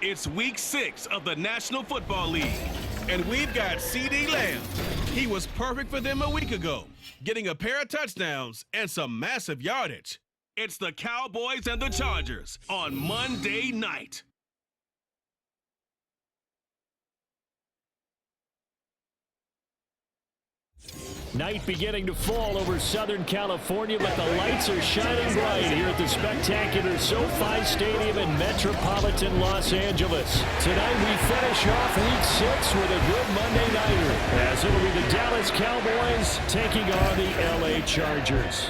It's week 6 of the National Football League, and we've got CeeDee Lamb. He was perfect for them a week ago, getting a pair of touchdowns and some massive yardage. It's the Cowboys and the Chargers on Monday night. Night beginning to fall over Southern California, but the lights are shining bright here at the spectacular SoFi Stadium in metropolitan Los Angeles. Tonight we finish off Week 6 with a good Monday nighter, as it'll be the Dallas Cowboys taking on the LA Chargers.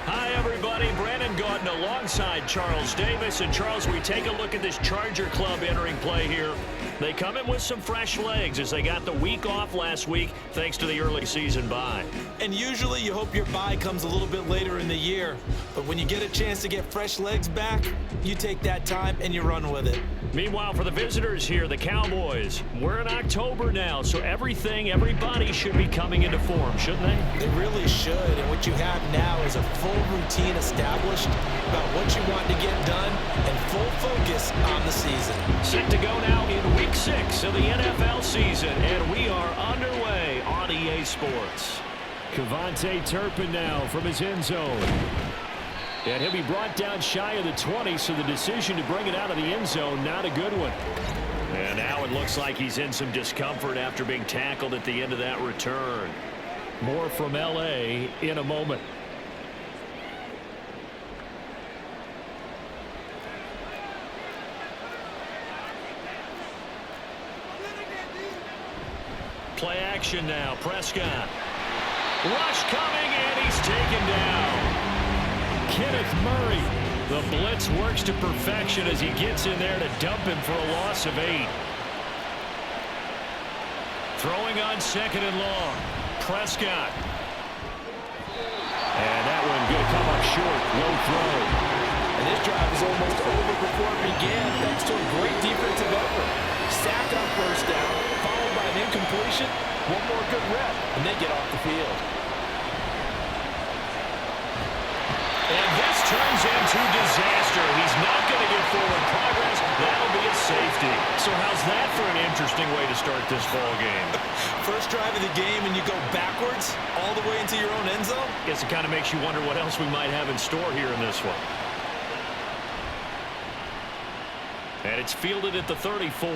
Hi, everybody. Brandon Gaudin alongside Charles Davis. And, Charles, we take a look at this Charger club entering play here. They come in with some fresh legs as they got the week off last week thanks to the early season bye. And usually you hope your bye comes a little bit later in the year. But when you get a chance to get fresh legs back, you take that time and you run with it. Meanwhile, for the visitors here, the Cowboys, we're in October now, so everybody should be coming into form, shouldn't they? They really should. And what you have now is a full routine established about what you want to get done and full focus on the season. Set to go now in Week 6 of the NFL season, and we are underway on EA Sports. KaVontae Turpin now from his end zone. And he'll be brought down shy of the 20, so the decision to bring it out of the end zone, not a good one. And now it looks like he's in some discomfort after being tackled at the end of that return. More from LA in a moment. Play action now. Prescott. Rush coming, and he's taken down. Kenneth Murray. The blitz works to perfection as he gets in there to dump him for a loss of 8. Throwing on 2nd and long. Prescott. And that one going to come up short. Low throw. And this drive is almost over before it began thanks to a great defensive effort. Sack on first down, followed by an incompletion. One more good rep, and they get off the field. And this turns into disaster. He's not going to get forward progress. That'll be a safety. So how's that for an interesting way to start this ball game? First drive of the game, and you go backwards all the way into your own end zone? Guess it kind of makes you wonder what else we might have in store here in this one. And it's fielded at the 34.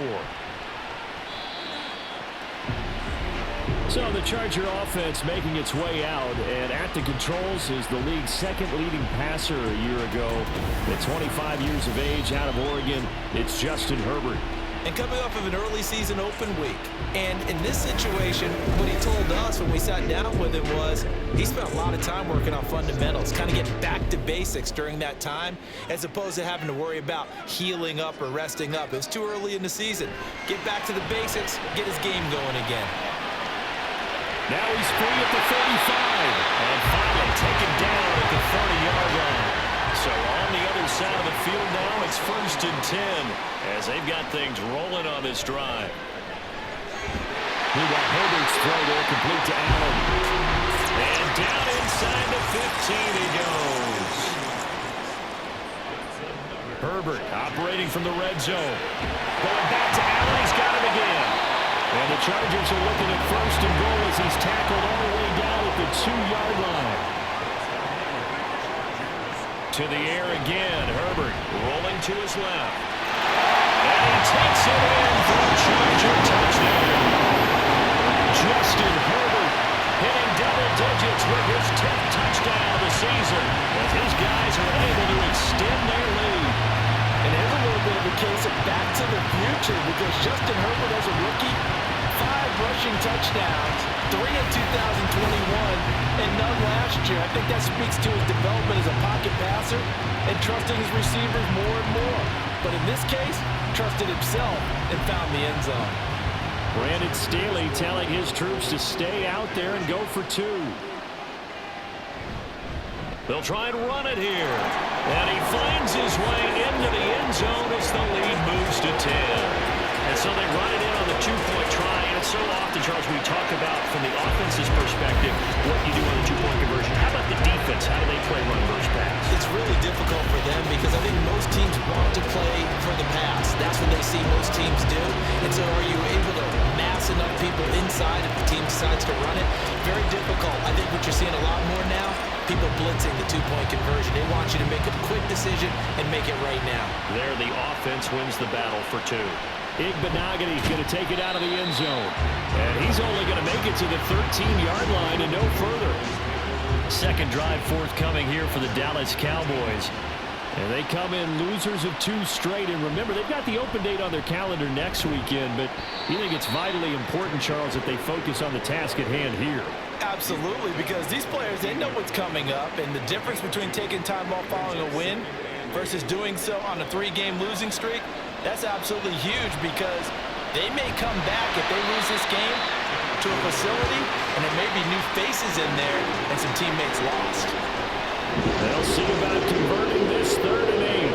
So the Charger offense making its way out, and at the controls is the league's second leading passer a year ago. At 25 years of age, out of Oregon, it's Justin Herbert. And coming off of an early season open week. And in this situation, what he told us when we sat down with him was he spent a lot of time working on fundamentals, kind of getting back to basics during that time, as opposed to having to worry about healing up or resting up. It was too early in the season. Get back to the basics, get his game going again. Now he's free at the 35, and finally taken down at the 30-yard line. So on the other side of the field now, it's 1st and 10, as they've got things rolling on this drive. Meanwhile, Herbert's throw there complete to Allen. And down inside the 15 he goes. Herbert operating from the red zone. Going back to Allen, he's got him again. And the Chargers are looking at 1st and goal as he's tackled all the way down at the 2-yard line. To the air again, Herbert rolling to his left. And he takes it in for a Charger touchdown. Justin Herbert hitting double digits with his 10th touchdown of the season as his guys are able to extend their lead. And there's a little bit of a case of back to the future because Justin Herbert as a rookie, 5 rushing touchdowns, 3 in 2021, and none last year. I think that speaks to his development as a pocket passer and trusting his receivers more and more. But in this case, trusted himself and found the end zone. Brandon Staley telling his troops to stay out there and go for 2. They'll try and run it here. And he finds his way into the end zone as the lead moves to 10. And so they run it in on the 2-point try. And it's so often, Charles, we talk about from the offense's perspective what you do on the 2-point conversion. How about the defense? How do they play run versus pass? It's really difficult for them because I think most teams want to outside if the team decides to run it. Very difficult. I think what you're seeing a lot more now, people blitzing the two-point conversion. They want you to make a quick decision and make it right now. There, the offense wins the battle for two. Igbinoghene going to take it out of the end zone. And he's only going to make it to the 13-yard line and no further. Second drive forthcoming here for the Dallas Cowboys. And they come in losers of 2 straight. And remember, they've got the open date on their calendar next weekend. But you think it's vitally important, Charles, that they focus on the task at hand here. Absolutely, because these players, they know what's coming up. And the difference between taking time off following a win versus doing so on a 3-game losing streak, that's absolutely huge, because they may come back if they lose this game to a facility, and there may be new faces in there and some teammates lost. They'll see about converting this 3rd and 8.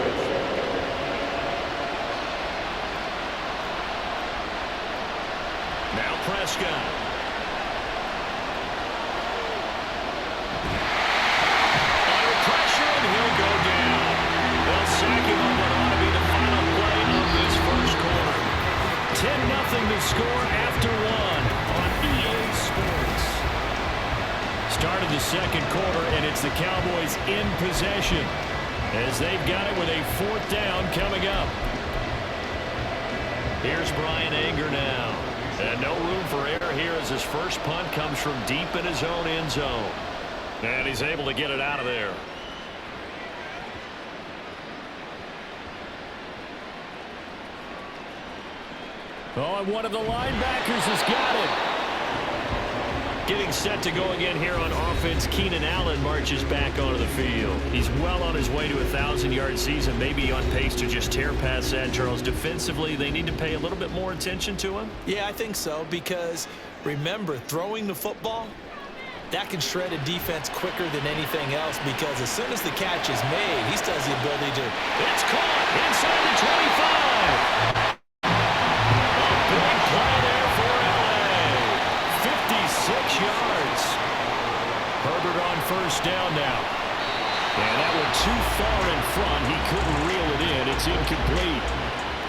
Now Prescott. Under pressure, and he'll go down. They'll sack him on what ought to be the final play of this first quarter. 10-0 to score after 1 on EA Sports. Started the second quarter, and it's the Cowboys in possession as they've got it with a 4th down coming up. Here's Bryan Anger now. And no room for error here as his first punt comes from deep in his own end zone. And he's able to get it out of there. Oh, and one of the linebackers has got it. Getting set to go again here on offense, Keenan Allen marches back onto the field. He's well on his way to a 1,000-yard season, maybe on pace to just tear past that, Charles. Defensively, they need to pay a little bit more attention to him? Yeah, I think so, because remember, throwing the football, that can shred a defense quicker than anything else, because as soon as the catch is made, he still has the ability to... It's caught inside the 25. Big play there for LA. 56 yards. Herbert on first down now. And that one too far in front. He couldn't reel it in. It's incomplete.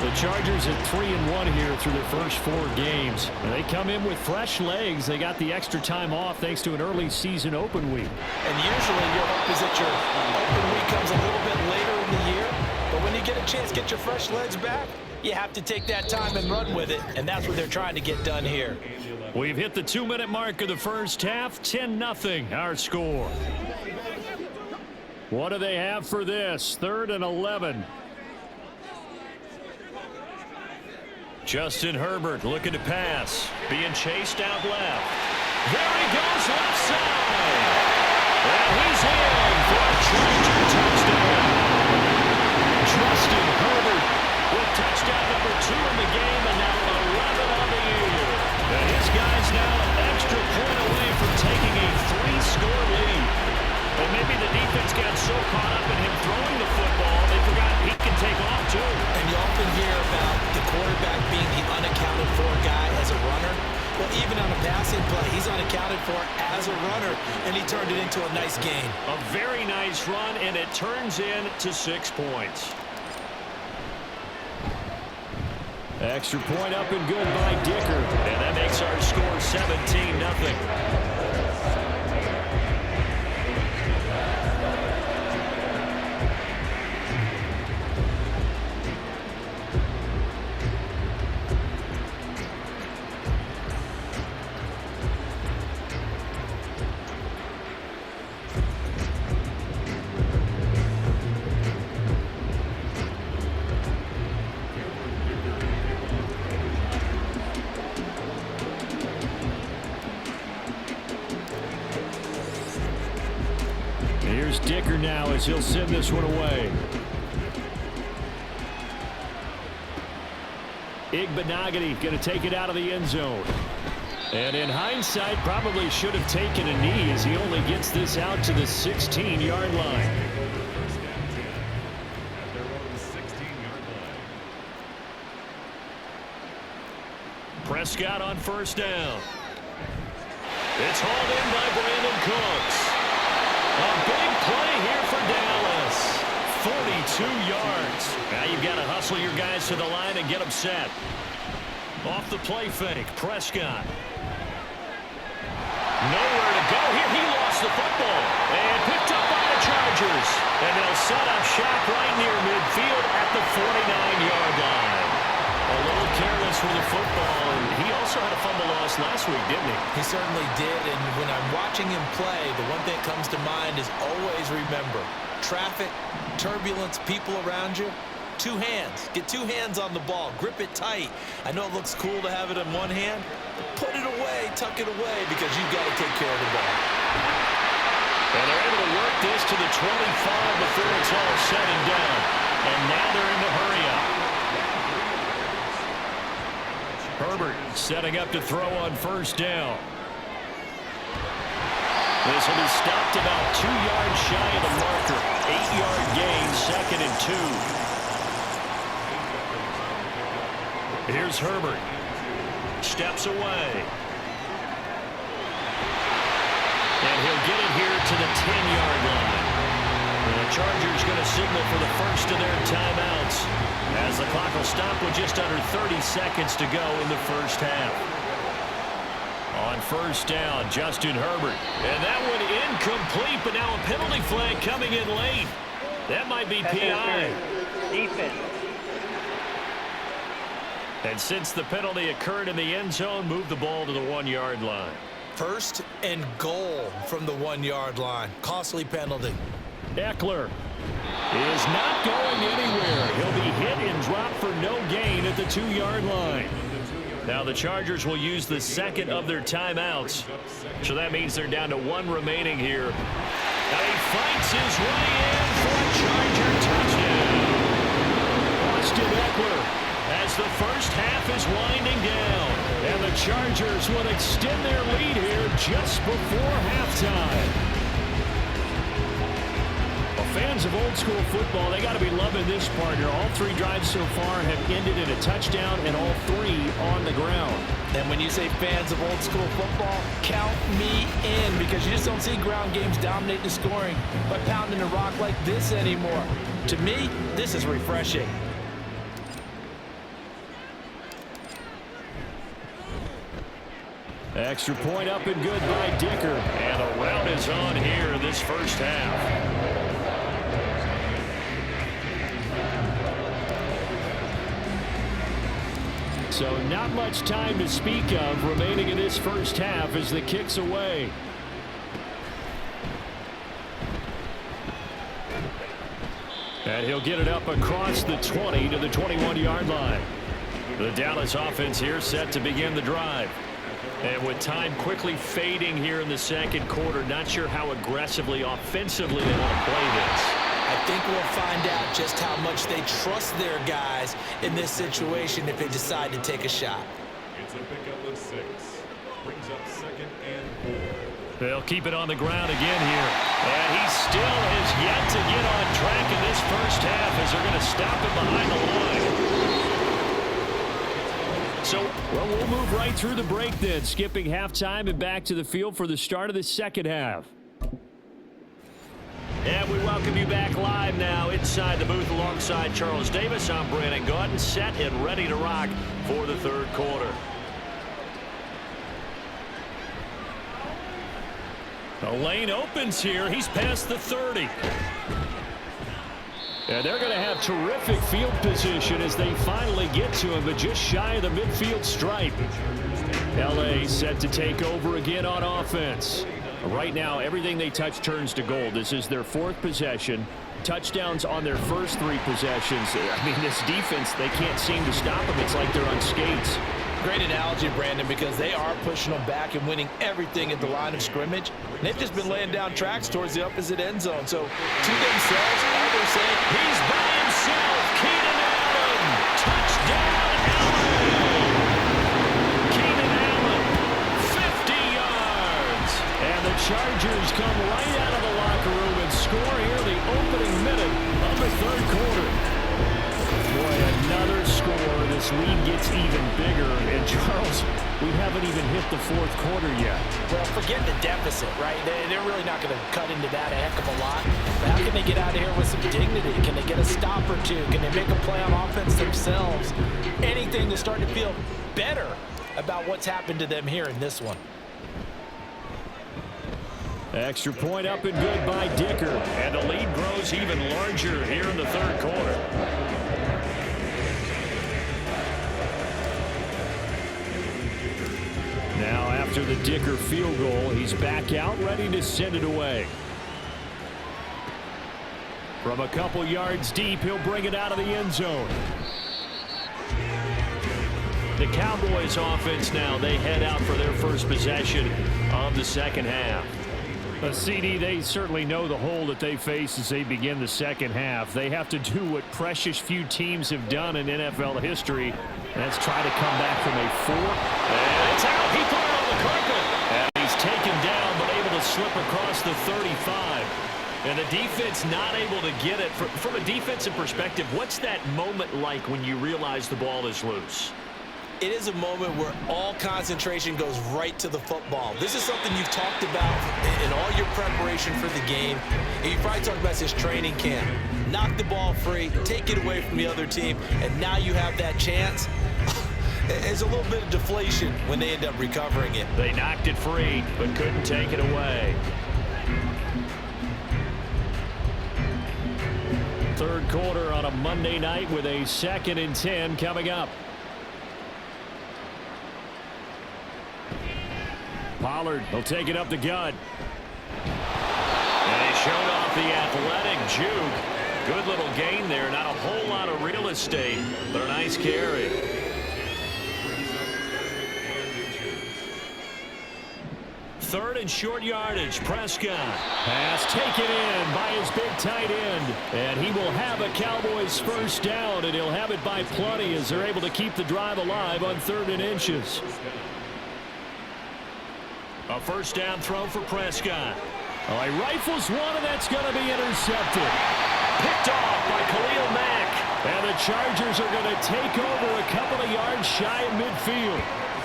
The Chargers at 3-1 here through their first 4 games. And they come in with fresh legs. They got the extra time off thanks to an early season open week. And usually your hope is that your open week comes a little bit later in the year. But when you get a chance to get your fresh legs back, you have to take that time and run with it. And that's what they're trying to get done here. We've hit the 2-minute mark of the first half. 10-0 our score. What do they have for this? 3rd and 11. Justin Herbert looking to pass. Being chased out left. There he goes left side. And he's in for a Charger touchdown. Justin Herbert with touchdown number 2 in the game, and now 11 on the year. And his guys now an extra point away from taking a 3-score lead. And maybe the defense got so caught up in him throwing the football, they forgot he can take off too. And you often hear about the quarterback being the unaccounted for guy as a runner. Well, even on a passing play, he's unaccounted for as a runner, and he turned it into a nice gain. A very nice run, and it turns into 6 points. Extra point up and good by Dicker. And that makes our score 17-0. Here's Dicker now as he'll send this one away. Igbinoghene going to take it out of the end zone. And in hindsight, probably should have taken a knee as he only gets this out to the 16-yard line. Prescott on first down. It's hauled in by Brandon Cooks. A big play here for Dallas. 42 yards. Now you've got to hustle your guys to the line and get them set. Off the play fake, Prescott. Nowhere to go here. He lost the football and picked up by the Chargers. And they'll set up shop right near midfield at the 49-yard line. A little careless with the football, and he also had a fumble loss last week, didn't he? He certainly did, and when I'm watching him play, the one thing that comes to mind is always remember, traffic, turbulence, people around you, two hands. Get two hands on the ball. Grip it tight. I know it looks cool to have it in one hand, but put it away, tuck it away, because you've got to take care of the ball. And they're able to work this to the 25 before it's all said and done. And now they're in the hurry-up. Herbert setting up to throw on first down. This will be stopped about 2 yards shy of the marker. 8-yard gain, 2nd and 2. Here's Herbert. Steps away. And he'll get it here to the 10-yard line. The Chargers going to signal for the first of their timeouts as the clock will stop with just under 30 seconds to go in the first half. On first down, Justin Herbert. And that one incomplete, but now a penalty flag coming in late. That might be PI. Defense. And since the penalty occurred in the end zone, move the ball to the 1-yard line. First and goal from the 1-yard line. Costly penalty. Eckler is not going anywhere. He'll be hit and dropped for no gain at the 2-yard line. Now the Chargers will use the second of their timeouts. So that means they're down to 1 remaining here. Now he fights his way in for a Charger touchdown. Austin Eckler as the first half is winding down. And the Chargers will extend their lead here just before halftime. Fans of old school football, they got to be loving this partner. All 3 drives so far have ended in a touchdown, and all 3 on the ground. And when you say fans of old school football, count me in, because you just don't see ground games dominate the scoring by pounding the rock like this anymore. To me, this is refreshing. Extra point up and good by Dicker. And a rout is on here in this first half. So not much time to speak of remaining in this first half as the kick's away. And he'll get it up across the 20 to the 21-yard line. The Dallas offense here set to begin the drive. And with time quickly fading here in the second quarter, not sure how aggressively, offensively they want to play this. I think we'll find out just how much they trust their guys in this situation if they decide to take a shot. It's a pickup of 6. Brings up 2nd and 4. They'll keep it on the ground again here. And he still has yet to get on track in this first half as they're going to stop him behind the line. So, well, we'll move right through the break then, skipping halftime and back to the field for the start of the second half. And we welcome you back live now inside the booth alongside Charles Davis. I'm Brandon Gaudin, set and ready to rock for the third quarter. The lane opens here. He's past the 30. And they're going to have terrific field position as they finally get to him, but just shy of the midfield stripe. L.A. set to take over again on offense. Right now, everything they touch turns to gold. This is their 4th possession. Touchdowns on their first 3 possessions. I mean, this defense, they can't seem to stop them. It's like they're on skates. Great analogy, Brandon, because they are pushing them back and winning everything at the line of scrimmage. And they've just been laying down tracks towards the opposite end zone. So, to themselves, all they're saying, he's by himself. Keenan Allen. Touchdown, Allen. Keenan Allen, 50 yards. And the Chargers come right out of the locker room and score here the opening minute of the third quarter. Boy, another score. This lead gets even bigger. And, Charles, we haven't even hit the fourth quarter yet. well, forget the deficit, right? They're really not going to cut into that a heck of a lot. But how can they get out of here with some dignity? Can they get a stop or two? Can they make a play on offense themselves? Anything to start to feel better about what's happened to them here in this one. Extra point up and good by Dicker. And the lead grows even larger here in the third quarter. Now after the Dicker field goal, he's back out ready to send it away. From a couple yards deep, he'll bring it out of the end zone. The Cowboys offense now, they head out for their first possession of the second half. CD, they certainly know the hole that they face as they begin the second half. They have to do what precious few teams have done in NFL history. That's try to come back from a 4. And it's out. He put it on the carpet. And he's taken down, but able to slip across the 35. And the defense not able to get it. From a defensive perspective, what's that moment like when you realize the ball is loose? It is a moment where all concentration goes right to the football. This is something you've talked about in all your preparation for the game. And you probably talked about this training camp. Knock the ball free, take it away from the other team, and now you have that chance. There's a little bit of deflation when they end up recovering it. They knocked it free, but couldn't take it away. Third quarter on a Monday night with a 2nd and 10 coming up. Pollard will take it up the gut. And he showed off the athletic juke. Good little gain there. Not a whole lot of real estate, but a nice carry. Third and short yardage. Prescott. Pass taken in by his big tight end. And he will have a Cowboys first down, and he'll have it by plenty as they're able to keep the drive alive on 3rd and inches. A first down throw for Prescott. Oh, he rifles one, and that's going to be intercepted. Picked off by Khalil Mack. And the Chargers are going to take over a couple of yards shy of midfield.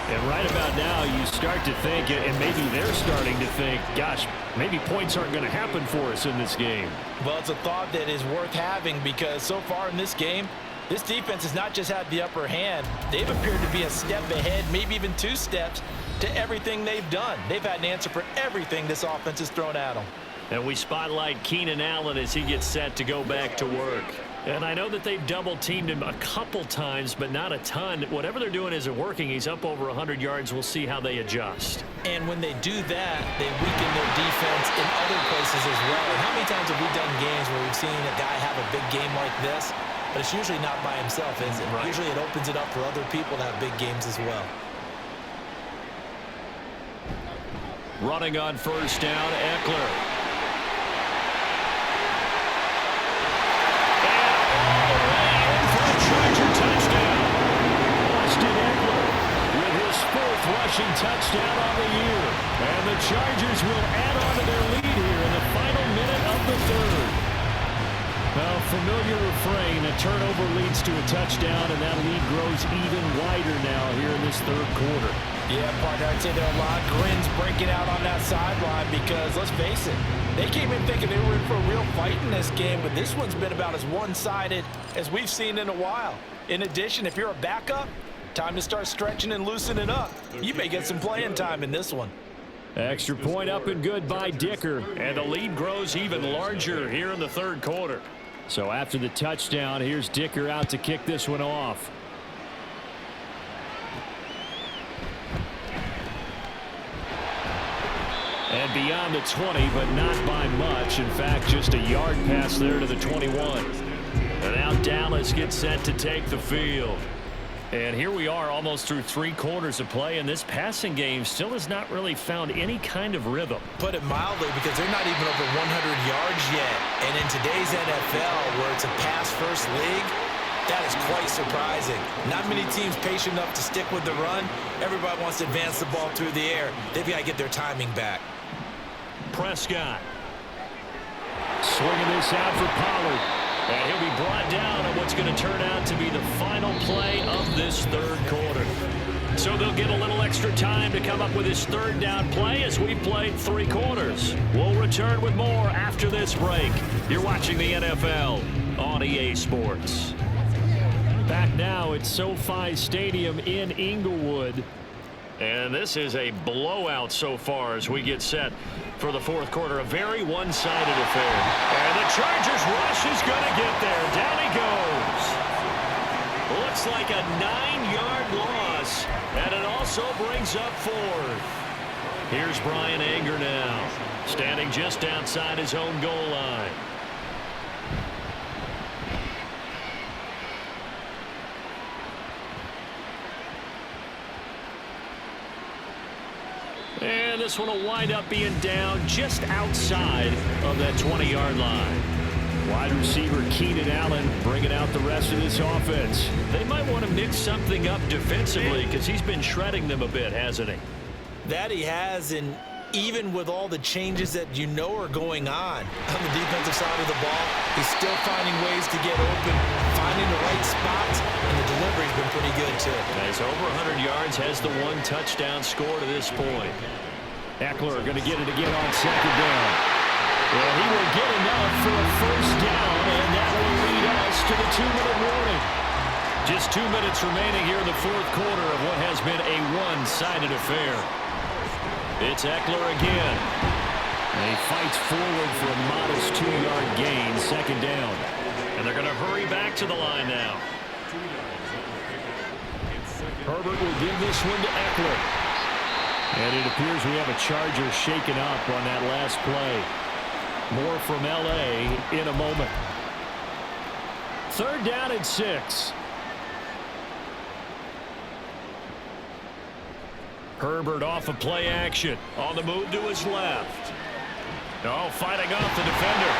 And right about now, you start to think, and maybe they're starting to think, gosh, maybe points aren't going to happen for us in this game. Well, it's a thought that is worth having because so far in this game, this defense has not just had the upper hand. They've appeared to be a step ahead, maybe even 2 steps, to everything they've done. They've had an answer for everything this offense has thrown at them. And we spotlight Keenan Allen as he gets set to go back to work. And I know that they've double-teamed him a couple times, but not a ton. Whatever they're doing isn't working. He's up over 100 yards. We'll see how they adjust. And when they do that, they weaken their defense in other places as well. And how many times have we done games where we've seen a guy have a big game like this? But it's usually not by himself, is it? Right. Usually it opens it up for other people to have big games as well. Running on first down, Eckler. And all the way in for a Charger touchdown. Austin Eckler with his 4th rushing touchdown on the year. And the Chargers will add on to their lead here in the final minute of the 3rd. Well, familiar refrain, a turnover leads to a touchdown, and that lead grows even wider now here in this 3rd quarter. Yeah, partner, I'd say there are a lot of grins breaking out on that sideline because, let's face it, they came in thinking they were in for a real fight in this game, but this one's been about as one-sided as we've seen in a while. In addition, if you're a backup, time to start stretching and loosening up. You may get some playing time in this one. Extra point up and good by Dicker, and the lead grows even larger here in the 3rd quarter. So after the touchdown, here's Dicker out to kick this one off. And beyond the 20, but not by much. In fact, just a yard pass there to the 21. And now Dallas gets set to take the field. And here we are almost through 3 quarters of play, and this passing game still has not really found any kind of rhythm. Put it mildly, because they're not even over 100 yards yet. And in today's NFL, where it's a pass-first league, that is quite surprising. Not many teams patient enough to stick with the run. Everybody wants to advance the ball through the air. They've got to get their timing back. Prescott. Swinging this out for Pollard. And he'll be brought down on what's going to turn out to be the final play of this 3rd quarter. So they'll get a little extra time to come up with his 3rd down play as we played 3 quarters. We'll return with more after this break. You're watching the NFL on EA Sports. Back now at SoFi Stadium in Inglewood. And this is a blowout so far as we get set for the fourth quarter. A very one-sided affair. And the Chargers rush is going to get there. Down he goes. Looks like a 9-yard loss, and it also brings up fourth. Here's Bryan Anger now, standing just outside his own goal line. And this one will wind up being down just outside of that 20-yard line. Wide receiver Keenan Allen bringing out the rest of this offense. They might want to mix something up defensively because he's been shredding them a bit, hasn't he? That he has, and even with all the changes that you know are going on the defensive side of the ball, he's still finding ways to get open, finding the right spots, and the delivery's been pretty good too. He's over 100 yards, has the 1 touchdown score to this point. Eckler going to get it again on second down. Well, he will get enough for a first down, and that will lead us to the 2-minute warning. Just 2 minutes remaining here in the fourth quarter of what has been a one-sided affair. It's Eckler again. And he fights forward for a modest 2-yard gain, second down. And they're going to hurry back to the line now. Herbert will give this one to Eckler. And it appears we have a Charger shaken up on that last play. More from L.A. in a moment. Third down and 6. Herbert off of play action. On the move to his left. Oh, fighting off the defender.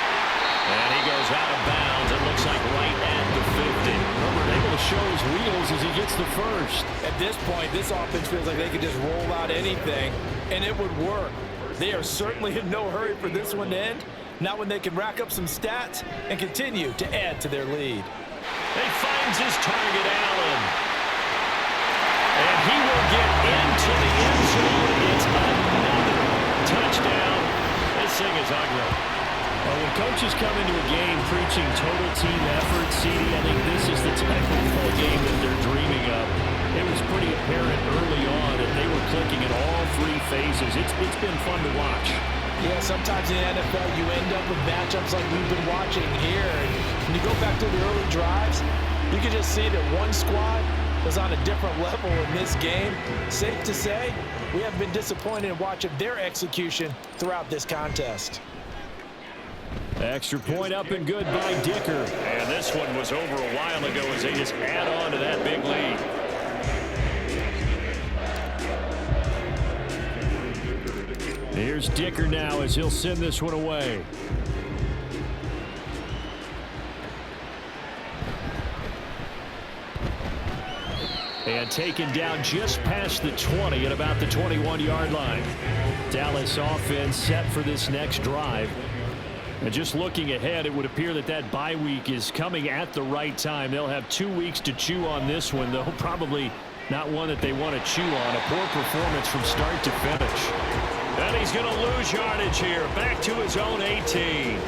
And he goes out of bounds. It looks like right at the 50. Herbert able to show his wheels as he gets the first. At this point, this offense feels like they could just roll out anything, and it would work. They are certainly in no hurry for this one to end. Not when they can rack up some stats and continue to add to their lead. He finds his target, Allen. And he will get into the end zone. It's another touchdown. This thing is ugly. Well, when coaches come into a game preaching total team effort, CD, I think this is the type of ball game that they're dreaming of. It was pretty apparent early on that they were clicking in all 3 phases. It's been fun to watch. Yeah, sometimes in the NFL you end up with matchups like we've been watching here. And when you go back to the early drives, you can just see that one squad was on a different level in this game. Safe to say, we have been disappointed in watching their execution throughout this contest. Extra point up and good by Dicker. And this one was over a while ago as they just add on to that big lead. Here's Dicker now as he'll send this one away. And taken down just past the 20 at about the 21-yard line. Dallas offense set for this next drive. And just looking ahead, it would appear that that bye week is coming at the right time. They'll have 2 weeks to chew on this one, though probably not one that they want to chew on. A poor performance from start to finish. And he's going to lose yardage here, back to his own 18.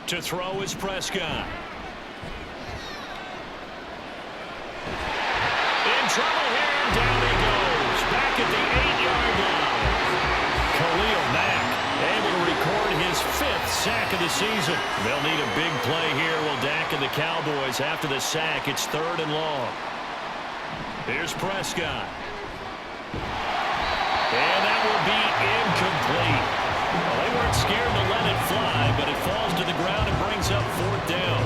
To throw is Prescott. In trouble here, down he goes. Back at the 8-yard line. Khalil Mack able to record his 5th sack of the season. They'll need a big play here. Will Dak and the Cowboys after the sack. It's 3rd and long. Here's Prescott. And that will be incomplete. Well, they weren't scared to let it fly, but it falls to the ground and brings up 4th down.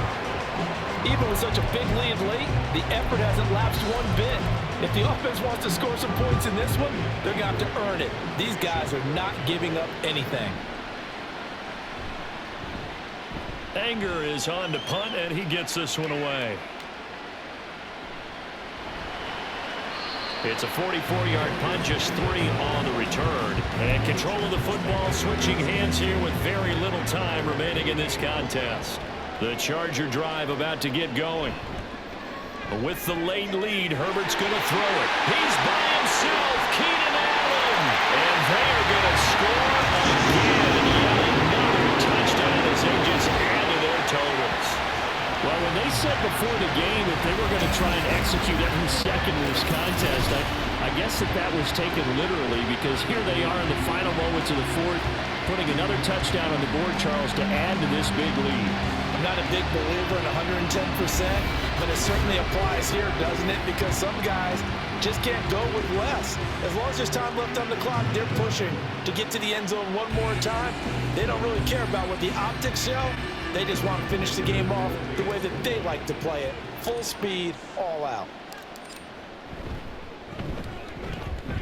Even with such a big lead late, the effort hasn't lapsed one bit. If the offense wants to score some points in this one, they're going to have to earn it. These guys are not giving up anything. Anger is on to punt, and he gets this one away. It's a 44-yard punt, just 3 on the return. And control of the football switching hands here with very little time remaining in this contest. The Charger drive about to get going. With the late lead, Herbert's going to throw it. He's by himself, Keenan Allen. And they are going to score again. Yet another touchdown as they just add to their totals. Well, when they said before the game that they were going to try and execute every second look into this contest, I guess that was taken literally, because here they are in the final moments of the fourth, putting another touchdown on the board, Charles, to add to this big lead. I'm not a big believer in 110%, but it certainly applies here, doesn't it? Because some guys just can't go with less. As long as there's time left on the clock, they're pushing to get to the end zone one more time. They don't really care about what the optics show. They just want to finish the game off the way that they like to play it. Full speed, all out.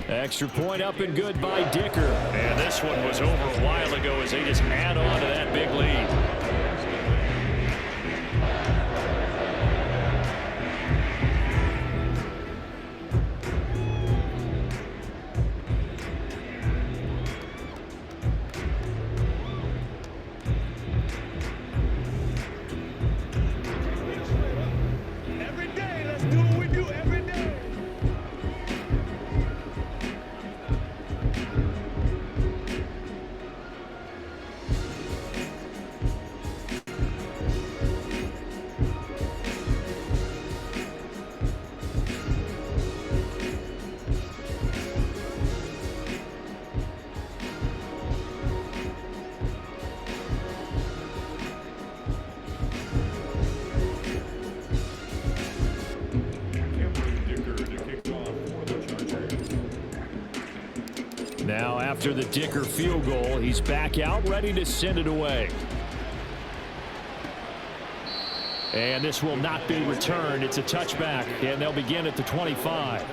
Extra point up and good by Dicker. And this one was over a while ago as they just add on to that big lead. Now after the Dicker field goal, he's back out ready to send it away. And this will not be returned. It's a touchback, and they'll begin at the 25.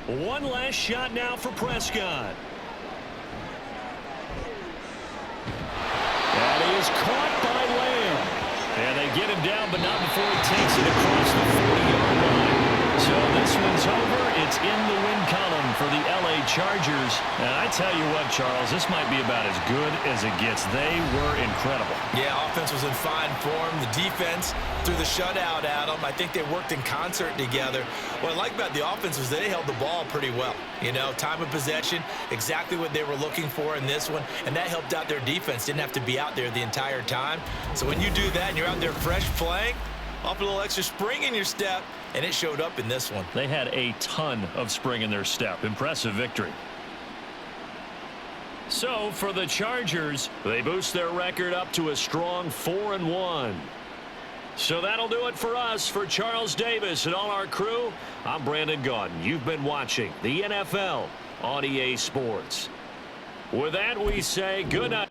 One last shot now for Prescott. And he is caught by Lamb. And they get him down, but not before he takes it across the 40-yard line. So this one's over. It's in the win column for the LA Chargers. And I tell you what, Charles, this might be about as good as it gets. They were incredible. Yeah, offense was in fine form. The defense threw the shutout at them. I think they worked in concert together. What I like about the offense was they held the ball pretty well. You know, time of possession, exactly what they were looking for in this one, and that helped out their defense. Didn't have to be out there the entire time. So when you do that and you're out there fresh playing, off a little extra spring in your step, and it showed up in this one. They had a ton of spring in their step. Impressive victory. So for the Chargers, they boost their record up to a strong 4-1. So that'll do it for us. For Charles Davis and all our crew, I'm Brandon Gaudin. You've been watching the NFL on EA Sports. With that, we say good night.